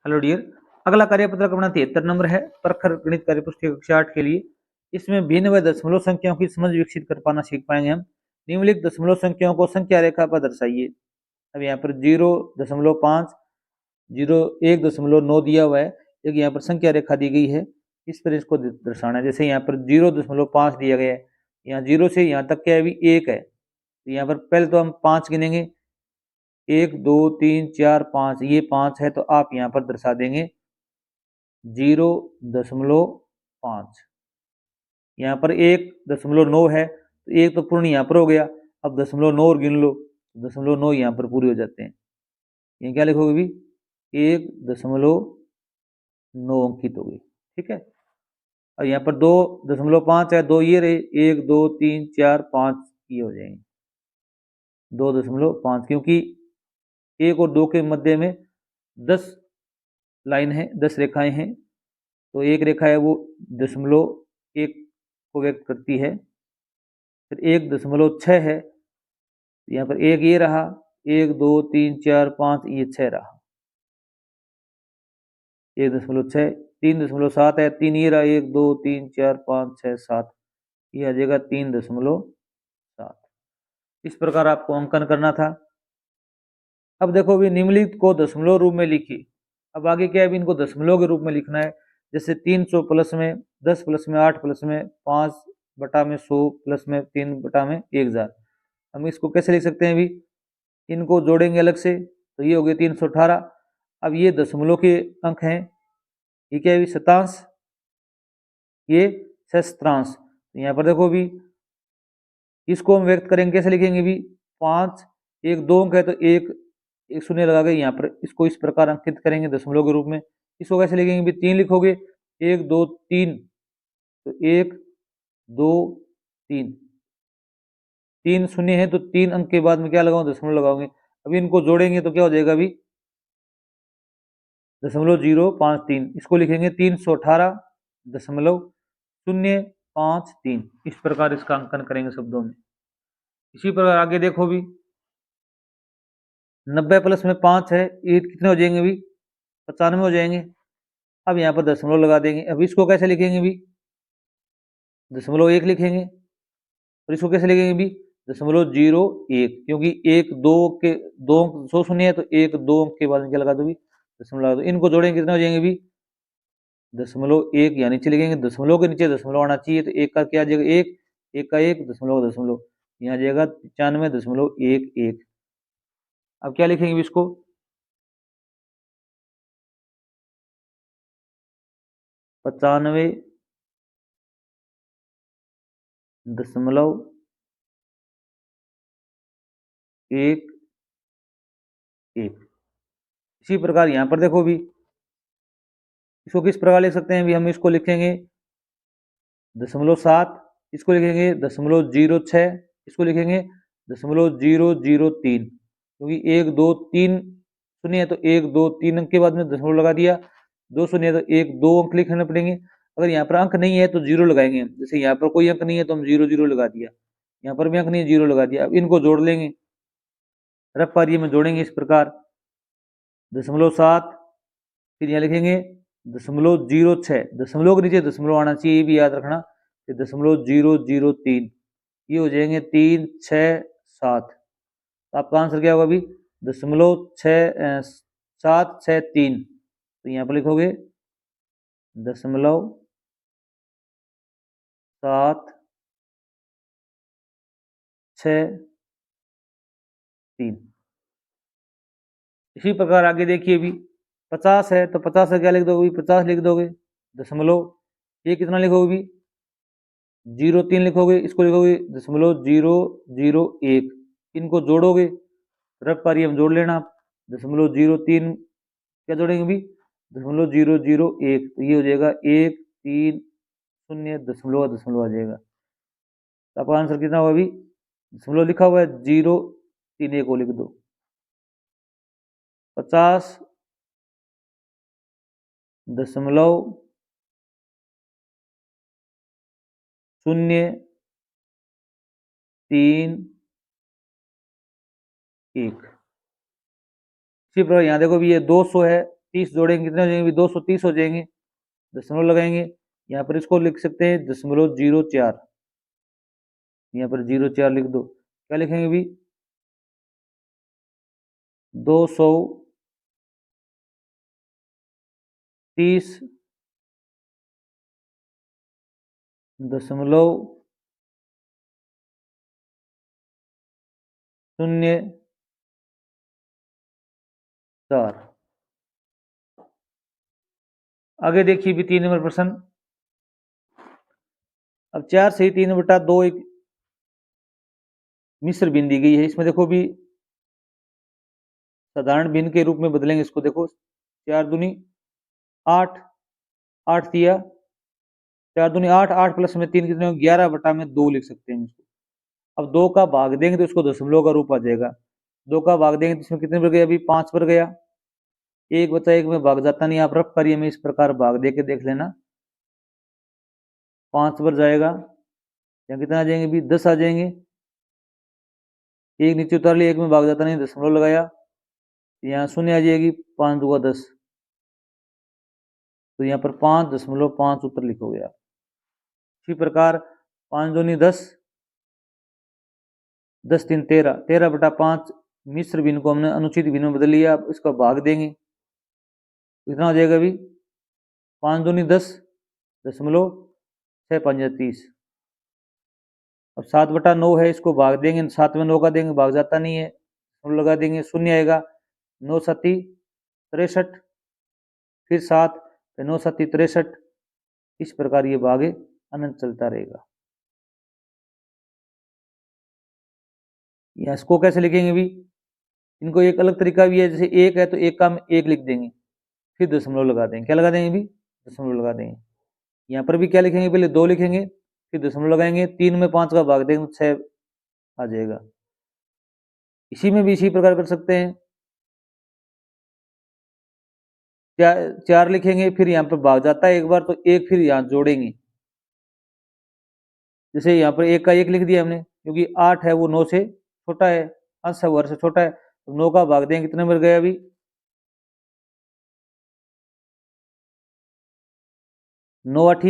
Hello dear, अगला कार्यपत्र अपना 73 number है। प्रखर गणित कार्यपुस्तिका कक्षा 8 के लिए। इसमें भिन्न व दशमलव संख्याओं की समझ विकसित कर पाना सीख पाएंगे हम। निम्नलिखित दशमलव संख्याओं को संख्या रेखा पर दर्शाइए। अब यहाँ पर 0.5, 1.9 दिया हुआ है। एक यहाँ पर संख्या रेखा दी गई है, इस पर इसको दर्शाना है। जैसे यहाँ पर 0.5 दिया गया है, यहाँ 0 से यहाँ तक क्या है अभी 1 है, तो यहाँ पर पहले तो हम 5 गिनेंगे, 1 2 3 4 5, ये 5 है, तो आप यहाँ पर दर्शा देंगे 0.5। यहाँ पर 1.9 है, तो एक तो पूर्ण यहाँ पर हो गया। अब 0.9 और गिन लो, 0.9 यहाँ पर पूरे हो जाते हैं। ये क्या लिखोगे भी, 1.9 अंकित हो गई। ठीक है। और यहाँ पर 2.5 है, 2 ये रहे, 1 2 3 4 5 ये हो जाएंगे 2.5, क्योंकि 1 और 2 के मध्य में 10 लाइन है, 10 रेखाएं हैं, तो एक रेखा है वो 0.1 को व्यक्त करती है। फिर 1.6 है, यहाँ पर एक ये रहा, 1 2 3 4 5 ये 6 रहा, 1.6। 3.7 है, 3 ये रहा, 1 2 3 4 5 6 7, ये आ जाएगा 3.7। इस प्रकार आपको अंकन करना था। अब देखो भी निम्नलिखित को दशमलव रूप में लिखिए। अब आगे क्या है भी, इनको दशमलव के रूप में लिखना है। जैसे 300 प्लस में 10 प्लस में 8 प्लस में 5 बटा में 100 प्लस में 3 बटा में 1000। हम इसको कैसे लिख सकते हैं भी, इनको जोड़ेंगे अलग से, तो ये हो गए 318। अब ये दशमलव के अंक हैं, ये क्या है शतांश, ये सहस्त्रांश। यहाँ पर देखो भी, इसको हम व्यक्त करेंगे कैसे लिखेंगे भी, 5 1 2 अंक है, तो एक शून्य लगा के यहाँ पर इसको इस प्रकार अंकित करेंगे दशमलव के रूप में। इसको कैसे लिखेंगे भी, 3 लिखोगे, 1 2 3, तो 1 2 3, 3 शून्य है, तो 3 अंक के बाद में क्या लगाऊंगा, दशमलव लगाओगे। अभी इनको जोड़ेंगे तो क्या हो जाएगा अभी, 0.053, इसको लिखेंगे 318.053। इस प्रकार इसका अंकन करेंगे शब्दों में। इसी प्रकार आगे देखो भी, 90 प्लस में 5 है, ये कितने हो जाएंगे भी, 95 हो जाएंगे। अब यहाँ पर दशमलव लगा देंगे। अब इसको कैसे लिखेंगे भी, 0.1 लिखेंगे। और इसको कैसे लिखेंगे भी, 0.01, क्योंकि 1 2 के 2 100 शून्य है, तो 1 2 अंक के बाद में क्या लगा दो भी, दशमलव लगा दो। इनको जोड़ेंगे कितने हो जाएंगे भी, 0.1, यहाँ नीचे लिखेंगे, दशमलव के नीचे दशमलव आना चाहिए, तो एक का क्या आ जाएगा, एक का एक, दशमलव दशमलव, यहाँ जाएगा 95.11। अब क्या लिखेंगे इसको, 95.11। इसी प्रकार यहाँ पर देखो भी, इसको किस प्रकार लिख सकते हैं भी, हम इसको लिखेंगे 0.7, इसको लिखेंगे 0.06, इसको लिखेंगे 0.003, क्योंकि 1 2 3 शून्य है, तो 1 2 3 अंक के बाद में दशमलव लगा दिया। 2 शून्य है, तो 1 2 अंक लिखने पड़ेंगे। अगर यहाँ पर अंक नहीं है तो जीरो लगाएंगे। जैसे यहाँ पर कोई अंक नहीं है तो हम 0 0 लगा दिया, यहाँ पर भी अंक नहीं है, 0 लगा दिया। अब इनको जोड़ लेंगे, रफ पारिये में जोड़ेंगे इस प्रकार, 0.7, फिर यहाँ लिखेंगे 0.06, दशमलव के नीचे दशमलव आना चाहिए, ये भी याद रखना, 0.003, ये हो जाएंगे 3 6 7। तो आपका आंसर क्या होगा अभी, 0.763। तो यहाँ पर लिखोगे 0.763। इसी प्रकार आगे देखिए भी, 50 है, तो 50 का क्या लिख दोगे, 50 लिख दोगे, दशमलव ये कितना लिखोगे भी, 0.3 लिखोगे, इसको लिखोगे 0.001। इनको जोड़ोगे, रफ पारी हम जोड़ लेना, 0.03 क्या जोड़ेंगे भी, 0.001, तो ये हो जाएगा 1 3 0 दशमलव दशमलव आ जाएगा। तो आपका आंसर कितना होगा अभी, दशमलव लिखा हुआ है 0.31 को लिख दो, 50.031। इसी प्रकार यहाँ देखो भी, ये 200 है, 30 जोड़ेंगे कितने हो जाएंगे? 230 हो जाएंगे। दशमलव लगाएंगे, यहाँ पर इसको लिख सकते हैं 0.04, यहाँ पर 0.4 लिख दो। क्या लिखेंगे भी? 230.04। आगे देखिए भी 3 नंबर प्रश्न। अब 4 से 3/2 एक मिश्र भिन्न दी गई है। इसमें देखो भी साधारण भिन्न के रूप में बदलेंगे इसको। देखो 4 दूनी 8, 8 दिया, 4 दूनी 8, 8 प्लस में 3 कितने? 11/2 लिख सकते हैं इसको। अब 2 का भाग देंगे तो इसको दशमलव का रूप आ जाएगा। 2 का भाग देंगे तो इसमें कितने पर गया? अभी 5 पर गया। 1 बचा 1 में भाग जाता नहीं। आप रफ करिए में इस प्रकार भाग दे के देख लेना। 5 पर जाएगा, यहाँ कितना आ जाएंगे भी? 10 आ जाएंगे। 1 नीचे उतार लिया, 1 में भाग जाता नहीं, दशमलव लगाया, यहाँ शून्य आ जाएगी। 5 दूगा 10, तो यहाँ पर 5.5 उत्तर लिखोगे आप। इसी प्रकार 5 दूनी 10, 10 3 13, 13/5 मिश्र भिन्न को हमने अनुचित भिन्न में बदल लिया। अब इसका भाग देंगे, कितना हो जाएगा अभी? 5 दूनी 10, दशमलव 6 5 30। अब 7/9 है, इसको भाग देंगे, 7 में 9 का देंगे, भाग जाता नहीं है, लगा देंगे, शून्य आएगा। 9 7 63, फिर 7, 9 7 63। इस प्रकार ये भाग अनंत चलता रहेगा। या इसको कैसे लिखेंगे भी? इनको एक अलग तरीका भी है। जैसे 1 है तो 1 का हम 1 लिख देंगे, फिर दशमलव लगा देंगे। क्या लगा देंगे भी? दशमलव लगा देंगे। यहाँ पर भी क्या लिखेंगे? पहले 2 लिखेंगे, फिर दशमलव लगाएंगे। 3 में 5 का भाग देंगे तो 6 आ जाएगा। इसी में भी इसी प्रकार कर सकते हैं। 4 लिखेंगे, फिर यहाँ पर भाग जाता है एक बार तो 1 फिर यहाँ जोड़ेंगे। जैसे यहाँ पर 1 का 1 लिख दिया हमने, क्योंकि 8 है वो 9 से छोटा है, अंश है वर्ग से छोटा है, तो 9 का भाग देंगे, कितने मिल गए अभी? 9 8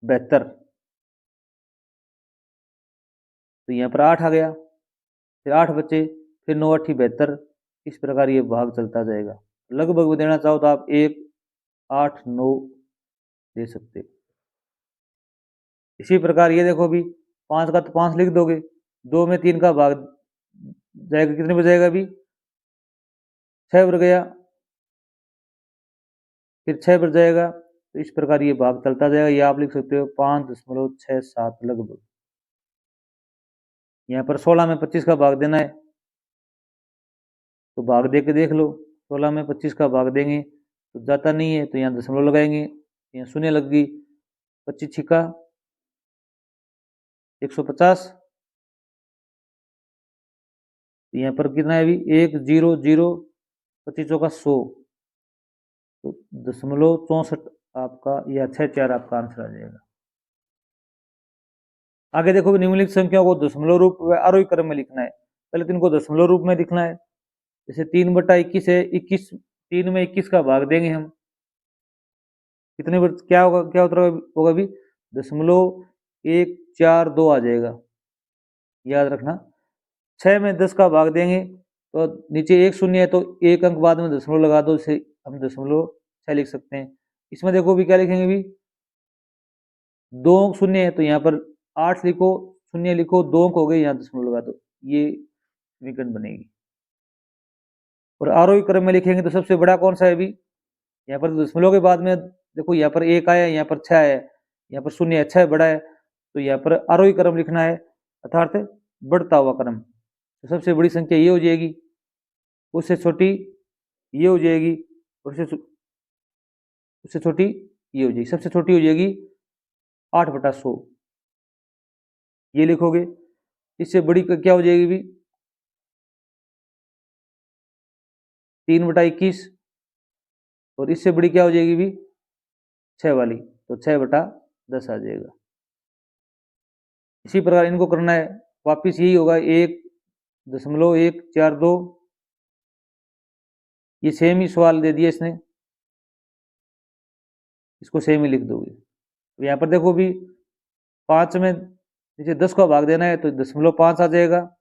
72, तो यहाँ पर 8 आ गया, फिर 8 बचे, फिर 9 8 72। इस प्रकार ये भाग चलता जाएगा। लगभग भी देना चाहो तो आप 1 8 9 दे सकते हो। इसी प्रकार ये देखो भी 5 का तो 5 लिख दोगे, 2 में 3 का भाग जाएगा, कितने पर जाएगा अभी? 6 पर गया, फिर 6 पर जाएगा। तो इस प्रकार ये भाग चलता जाएगा। ये आप लिख सकते हो 5.67 लगभग। यहाँ पर 16 में 25 का भाग देना है, तो भाग दे के देख लो। 16 में 25 का भाग देंगे तो जाता नहीं है, तो यहाँ दशमलव लगाएंगे, यहाँ शून्य लग गई। 25 छिका 150, तो यहाँ पर कितना है अभी? 1 0 0, 25 चौका 100, तो 0.64 आपका या 64 आपका आंसर आ जाएगा। आगे देखो निम्नलिखित संख्याओं को दशमलव रूप व आरोही क्रम में लिखना है। पहले तो इनको दशमलव रूप में लिखना है। जैसे 3/21 है, 21, 3 में 21 का भाग देंगे हम, कितने क्या होगा? क्या उत्तर होगा अभी? 0.142 आ जाएगा, याद रखना। 6 में 10 का भाग देंगे तो नीचे 1 शून्य है, तो 1 अंक बाद में दशमलव लगा दो, इसे हम 0.6 लिख सकते हैं। इसमें देखो भी क्या लिखेंगे भी? 2 अंक शून्य है, तो यहाँ पर 8 लिखो, शून्य लिखो, 2 अंक हो गए, यहाँ दशमलव लगा दो, ये समीकरण बनेगी। और आरोही क्रम में लिखेंगे तो सबसे बड़ा कौन सा है अभी? यहाँ पर दशमलव के बाद में देखो, यहाँ पर 1 आया, यहाँ पर 6 है, यहाँ पर शून्य है, 6 बड़ा है, तो यहाँ पर आरोही क्रम लिखना है, अर्थात बढ़ता हुआ क्रम। तो सबसे बड़ी संख्या ये हो जाएगी, उससे छोटी ये हो जाएगी, और उससे छोटी ये हो जाएगी। सबसे छोटी हो जाएगी 8/100, ये लिखोगे। इससे बड़ी क्या हो जाएगी भी? 3/21, और इससे बड़ी क्या हो जाएगी भी? 6 वाली, तो 6/10 आ जाएगा। इसी प्रकार इनको करना है, वापिस यही होगा 1.142, ये सेम ही सवाल दे दिया इसने, इसको सेम ही लिख दोगे। तो यहाँ पर देखो भी 5 में जैसे 10 का भाग देना है तो 0.5 आ जाएगा।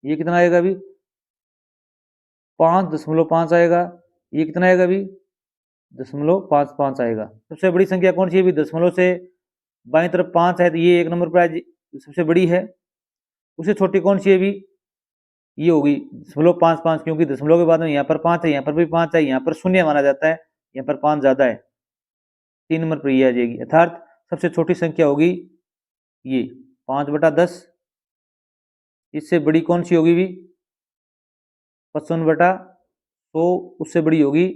ये कितना आएगा भी 5.5 आएगा। ये कितना आएगा भी 0.55 आएगा। सबसे बड़ी संख्या कौन सी है भी, दशमलव से बाईं तरफ 5 है तो ये 1 नंबर पर सबसे बड़ी है। उससे छोटी कौन सी है भी, ये होगी 0.55, क्योंकि दशमलव के बाद में यहाँ पर 5 है, यहाँ पर भी 5 है, यहाँ पर शून्य माना जाता है, यहाँ पर 5 ज्यादा है, 3 नंबर पर ये आ जाएगी। अर्थात सबसे छोटी संख्या होगी ये 5/10। इससे बड़ी कौन सी होगी भी 55/100। उससे बड़ी होगी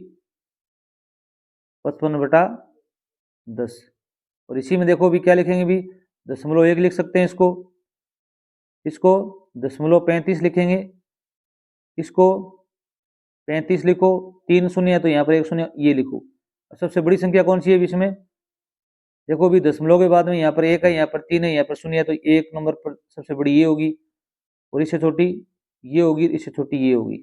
55/10। और इसी में देखो भी क्या लिखेंगे भी 0.1 लिख सकते हैं इसको, इसको 0.35 लिखेंगे, इसको 35 लिखो, 3 शून्य है तो यहाँ पर 1 शून्य, ये लिखो। सबसे बड़ी संख्या कौन सी है इसमें, देखो भी दशमलव के बाद में यहाँ पर 1 है, यहाँ पर 3 है, यहाँ पर शून्य है, तो 1 नंबर पर सबसे बड़ी ये होगी, और इससे छोटी ये होगी, इससे छोटी ये होगी।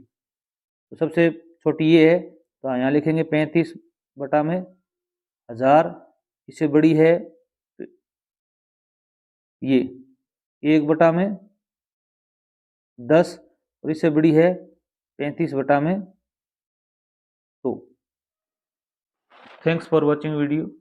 तो सबसे छोटी ये है तो यहाँ लिखेंगे 35/1000। इससे बड़ी है ये 1/10, और इससे बड़ी है 35/100। Thanks for watching video.